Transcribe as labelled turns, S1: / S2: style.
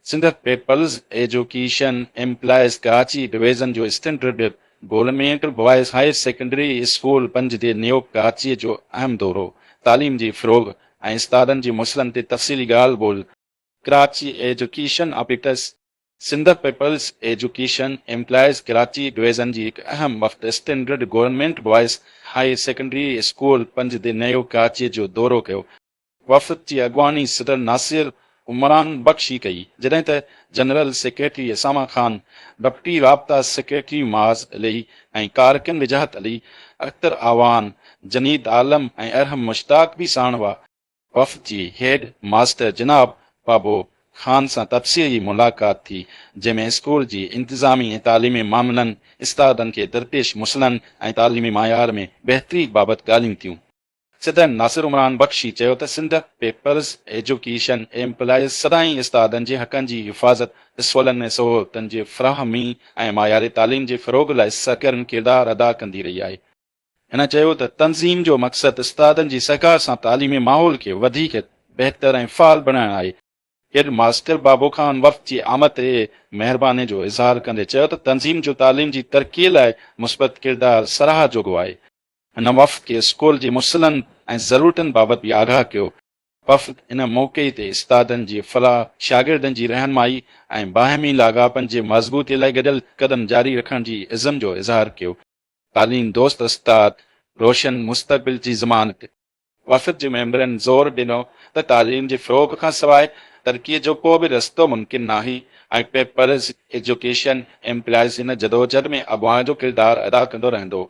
S1: Sindh peoples education employees Karachi division जो standard government boys higher secondary school पंज जे नियोग कराची जो अहम दौरो तालीम जी फ़रोग़ ऐं उस्तादनि जी मुसलनि ते तफ़सीली ॻाल्हि ॿोल Karachi education operators Sindh peoples education employees Karachi division जी हिकु अहम वफ़्द standard government boys higher secondary school पंज जे नियोग कराची जो दौरो कयो। वफ़द जी अॻवानी सदर नासिर उमरान बख्शी कई जॾहिं त जनरल सेक्रेटरी असामा ख़ान, डप्टी राब्ता सेक्रेटरी माज़ अली ऐं कारकिन विजाहत अली, अख्तर आवान, जनीद आलम ऐं अरहम मुश्ताक बि साण हुआ। वफ़द जी हेड मास्टर जनाब बाबो ख़ान सां तफ़सीली मुलाक़ात थी, जंहिंमें स्कूल जी इंतिज़ामी ऐं तालीमी मामलनि, उस्तादनि खे दरपेश मसइलनि ऐं तालीमी मयार में बहितरी बाबति ॻाल्हियूं थियूं। सदर नासिर उमरान बख्शी चयो त सिंध पीपल्स एजुकेशन एम्प्लॉयज़ सदाईं उस्तादनि जे हक़नि जी हिफ़ाज़त, स्कूलनि में सहूलियतनि जी फ़राहमी ऐं मायारी तालीम जे फ़रोग़ लाइ सरगर्म किरदारु अदा कंदी रही आहे। हिन चयो त तनज़ीम जो मक़सदु उस्तादनि जी सहकार सां तालीमी माहौल खे वधीक बहितर ऐं फ़ाल बणाइणु आहे। हेड मास्टर बाबो ख़ान वफ़्द जी आमद ते महिरबानी जो इज़हार कंदे चयो त तनज़ीम जो तालीम जी तरक़ीअ लाइ मुस्बत किरदारु सराह जोॻो आहे। हिन वफ़्द खे स्कूल जे मुसलनि ऐं ज़रूरतनि बाबति बि आगाह कयो। वफ़्द इन मौक़े ते उस्तादनि जी फलाह, शागिर्दनि जी रहनुमाई ऐं बाहिमी लाॻापनि जे मज़बूती लाइ गॾियल क़दम जारी रखण जी इज़्म जो इज़हार कयो। तालीम दोस्त उस्ताद रोशन मुस्तक़बिल जी ज़मानत। वफ़द जे मेंबरनि ज़ोर ॾिनो त तालीम जे फ़रोग़ खां सवाइ तरक़ीअ जो को बि रस्तो मुमकिन नाहे ऐं पीपल्स एजुकेशन एम्प्लॉयज़ हिन जदोजहद में अॻुवाण जो किरदारु अदा कंदो रहंदो।